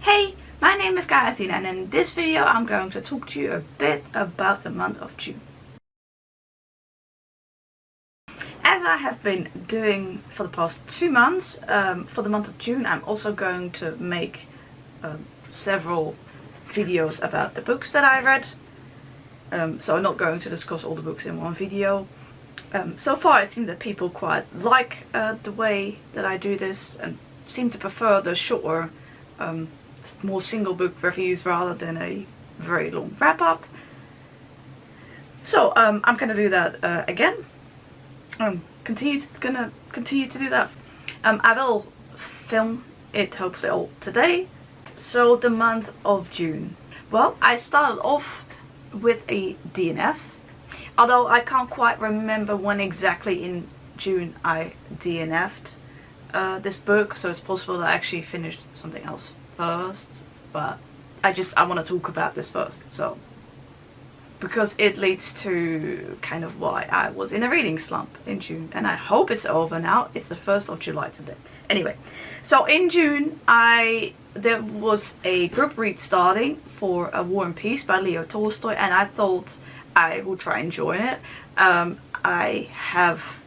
Hey, my name is Athena, and in this video I'm going to talk to you a bit about the month of June. As I have been doing for the past 2 months, for the month of June I'm also going to make several videos about the books that I read. So I'm not going to discuss all the books in one video. So far it seems that people quite like the way that I do this and seem to prefer the shorter, more single book reviews rather than a very long wrap up. So I'm gonna do that again. Gonna continue to do that. I will film it hopefully all today. So the month of June. Well, I started off with a DNF, although I can't quite remember when exactly in June I DNF'd this book, so it's possible that I actually finished something else first, but I want to talk about this first, so because it leads to kind of why I was in a reading slump in June, and I hope it's over now. It's the 1st of July today. Anyway, so in June there was a group read starting for A War and Peace by Leo Tolstoy, and I thought I would try and join it. I have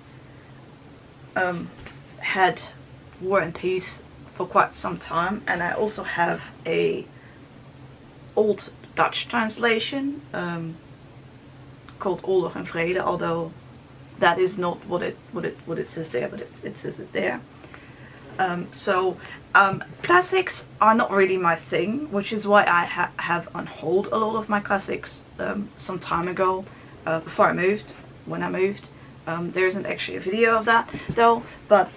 had War and Peace for quite some time, and I also have a old Dutch translation called Oorlog en Vrede, although that is not what it says there, but it says it there. So classics are not really my thing, which is why I have on hold a lot of my classics some time ago, before I moved. When I moved, there isn't actually a video of that though, but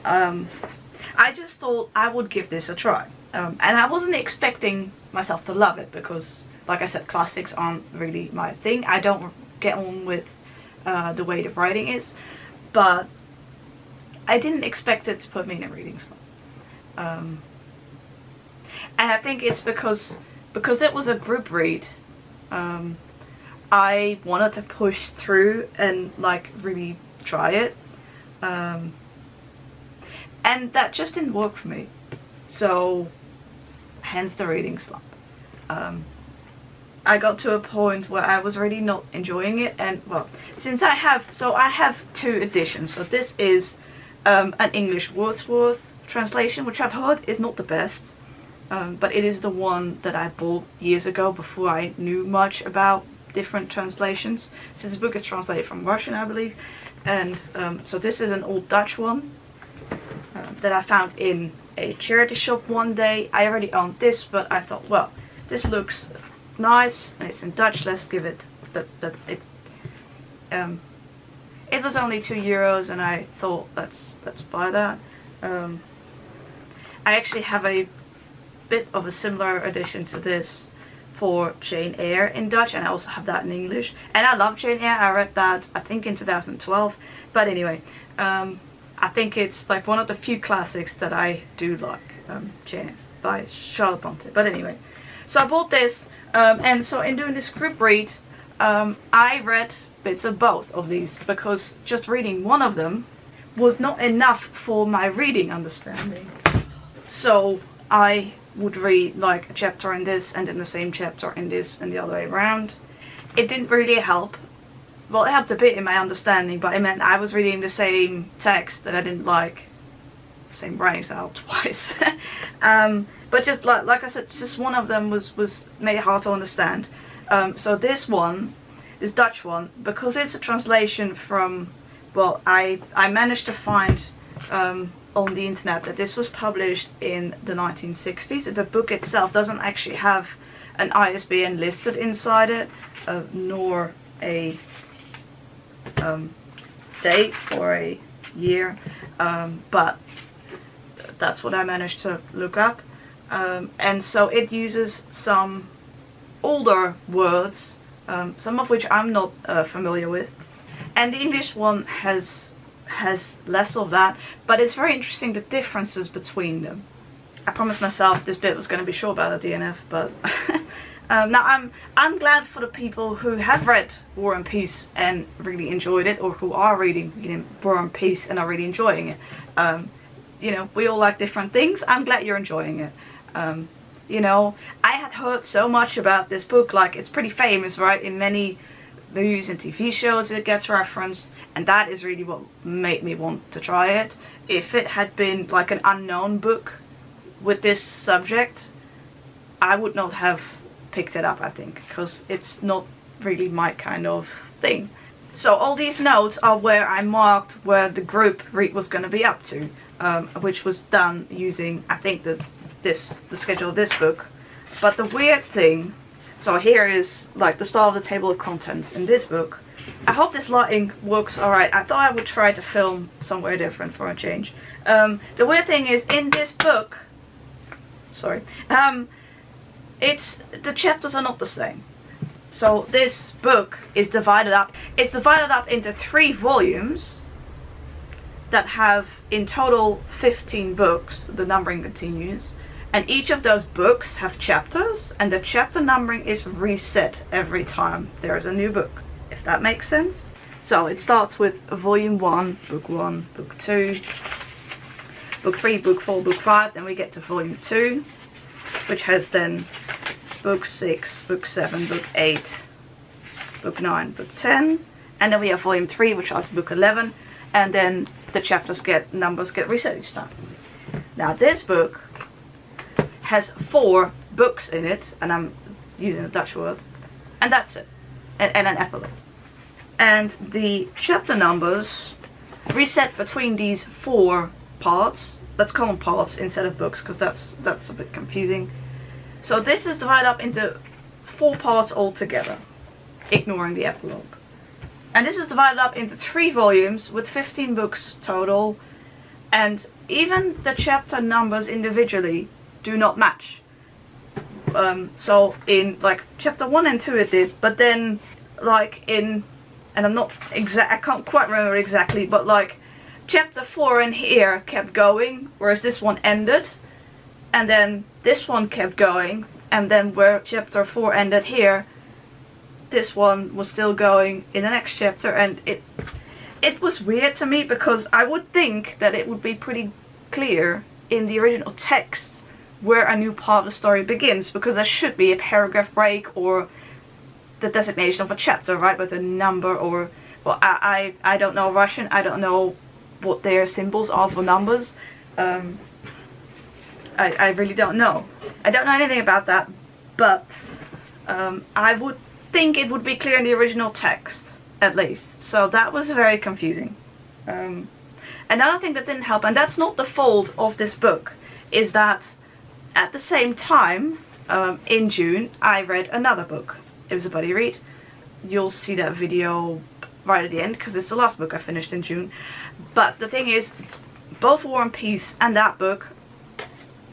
I just thought I would give this a try, and I wasn't expecting myself to love it because, like I said, classics aren't really my thing. I don't get on with the way the writing is, but I didn't expect it to put me in a reading slump. And I think it's because it was a group read. I wanted to push through and like really try it, and that just didn't work for me, so hence the reading slump. I got to a point where I was really not enjoying it, and well, since I have 2 editions. So this is an English Wordsworth translation, which I've heard is not the best, but it is the one that I bought years ago before I knew much about different translations, since the book is translated from Russian, I believe. And so this is an old Dutch one that I found in a charity shop one day. I already owned this, but I thought, well, this looks nice and it's in Dutch, let's give it that's it. It was only €2 and I thought let's buy that. I actually have a bit of a similar edition to this for Jane Eyre in Dutch, and I also have that in English, and I love Jane Eyre. I read that I think in 2012, but anyway, I think it's like one of the few classics that I do like, Jane Eyre by Charlotte Bronte. But anyway, so I bought this, and so in doing this group read, I read bits of both of these because just reading one of them was not enough for my reading understanding. So I would read like a chapter in this and then the same chapter in this and the other way around. It didn't really help. Well, it helped a bit in my understanding, but it meant I was reading the same text that I didn't like, the same writing style twice. But just like I said, just one of them was made it hard to understand. So this Dutch one, because it's a translation from, well, I managed to find on the internet that this was published in the 1960s. The book itself doesn't actually have an ISBN listed inside it, nor a date or a year, but that's what I managed to look up. And so it uses some older words, some of which I'm not familiar with, and the English one has less of that, but it's very interesting the differences between them. I promised myself this bit was going to be short about the DNF, but now I'm glad for the people who have read War and Peace and really enjoyed it, or who are reading War and Peace and are really enjoying it. You know, we all like different things. I'm glad you're enjoying it. you know. I had heard so much about this book, like it's pretty famous, right? In many movies and TV shows it gets referenced, and that is really what made me want to try it. If it had been like an unknown book with this subject, I would not have picked it up, I think, because it's not really my kind of thing. So all these notes are where I marked where the group read was going to be up to, which was done using, I think, the schedule of this book. But the weird thing, so here is like the start of the table of contents in this book. I hope this lighting works alright. I thought I would try to film somewhere different for a change. The weird thing is, in this book, sorry, the chapters are not the same. So this book is divided up. It's divided up into 3 volumes that have in total 15 books. The numbering continues. And each of those books have chapters, and the chapter numbering is reset every time there's a new book, if that makes sense. So it starts with volume 1, book 1, book 2, book 3, book 4, book 5, then we get to volume 2, which has then book 6, book 7, book 8, book 9, book 10, and then we have volume 3, which is book 11, and then the chapters numbers get reset each time. Now this book has 4 books in it, and I'm using a Dutch word, and that's it, and an epilogue. And the chapter numbers reset between these 4 parts. Let's call them parts instead of books, because that's a bit confusing. So this is divided up into 4 parts altogether, ignoring the epilogue. And this is divided up into 3 volumes with 15 books total, and even the chapter numbers individually do not match. So in like chapter 1 and 2 it did, but then like in, and I can't quite remember exactly, but like chapter 4 in here kept going, whereas this one ended, and then this one kept going, and then where chapter 4 ended here, this one was still going in the next chapter. And it was weird to me, because I would think that it would be pretty clear in the original text where a new part of the story begins, because there should be a paragraph break or the designation of a chapter, right, with a number, or, well, I don't know Russian, I don't know what their symbols are for numbers. I really don't know. I don't know anything about that, but I would think it would be clear in the original text, at least. So that was very confusing. Another thing that didn't help, and that's not the fault of this book, is that at the same time, in June, I read another book. It was a buddy read. You'll see that video right at the end, because it's the last book I finished in June. But the thing is, both War and Peace and that book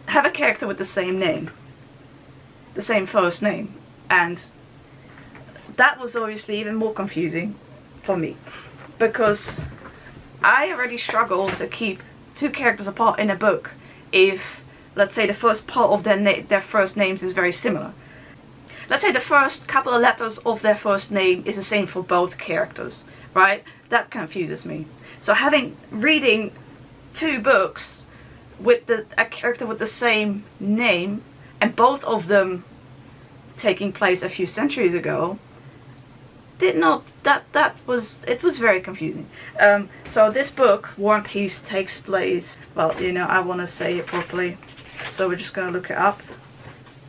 have a character with the same name. The same first name. And that was obviously even more confusing for me, because I already struggle to keep 2 characters apart in a book if, let's say, the first part of their first names is very similar. Let's say the first couple of letters of their first name is the same for both characters, right? That confuses me. So reading 2 books with a character with the same name, and both of them taking place a few centuries ago, it was very confusing. So this book, War and Peace, takes place, well, you know, I want to say it properly, so we're just going to look it up,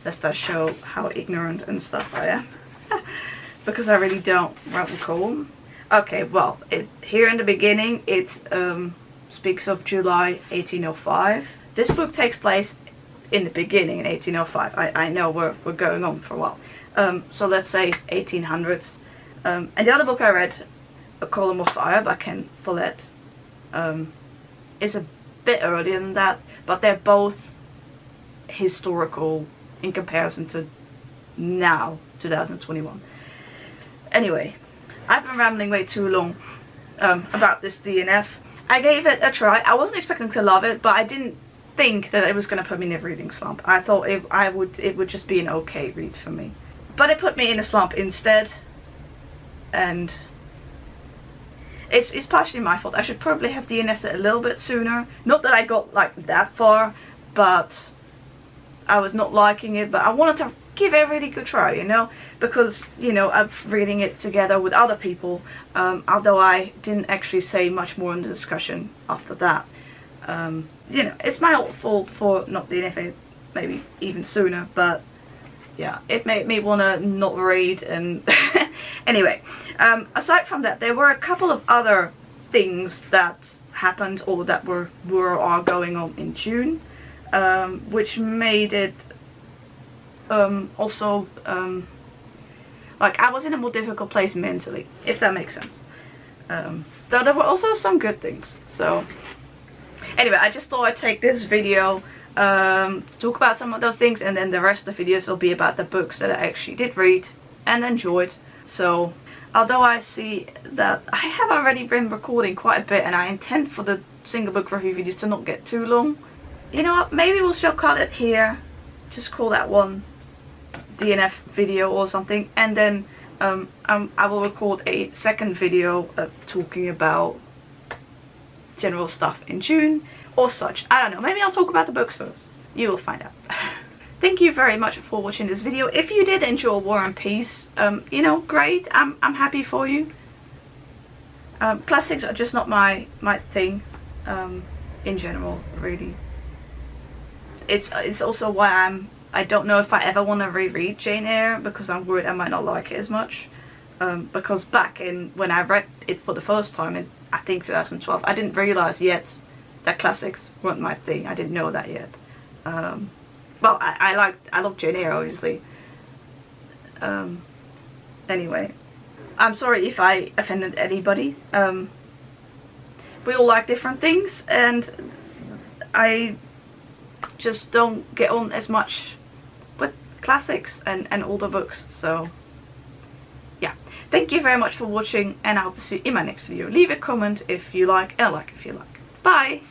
lest I show how ignorant and stuff I am, because I really don't recall. Okay, well, here in the beginning it speaks of July 1805. This book takes place in the beginning in 1805. I know we're going on for a while. So let's say 1800s. And the other book I read, A Column of Fire by Ken Follett, is a bit earlier than that, but they're both historical in comparison to now, 2021. Anyway, I've been rambling way too long about this DNF. I gave it a try. I wasn't expecting to love it, but I didn't think that it was going to put me in a reading slump. I thought it would just be an okay read for me. But it put me in a slump instead. And it's partially my fault. I should probably have DNF'd it a little bit sooner. Not that I got like that far, but I was not liking it, but I wanted to give it a really good try, you know, because, you know, I'm reading it together with other people, although I didn't actually say much more in the discussion after that. You know, it's my own fault for not DNFing it maybe even sooner, but yeah, it made me want to not read. And anyway, aside from that, there were a couple of other things that happened or that were are going on in June, which made it also like I was in a more difficult place mentally, if that makes sense. Though there were also some good things. So anyway, I just thought I'd take this video to talk about some of those things, and then the rest of the videos will be about the books that I actually did read and enjoyed. So although I see that I have already been recording quite a bit, and I intend for the single book review videos to not get too long, you know what, maybe we'll still cut it here, just call that one DNF video or something, and then I will record a second video talking about general stuff in June or such. I don't know, maybe I'll talk about the books first. You will find out. Thank you very much for watching this video. If you did enjoy War and Peace, you know, great, I'm happy for you. Classics are just not my thing in general, really. It's also why I don't know if I ever want to reread Jane Eyre, because I'm worried I might not like it as much. Because back in when I read it for the first time in I think 2012, I didn't realize yet that classics weren't my thing. I didn't know that yet. Well, I love Jane Eyre, obviously. Anyway, I'm sorry if I offended anybody. We all like different things, and I just don't get on as much with classics and older books. So yeah, thank you very much for watching, and I hope to see you in my next video. Leave a comment if you like, and a like if you like. Bye!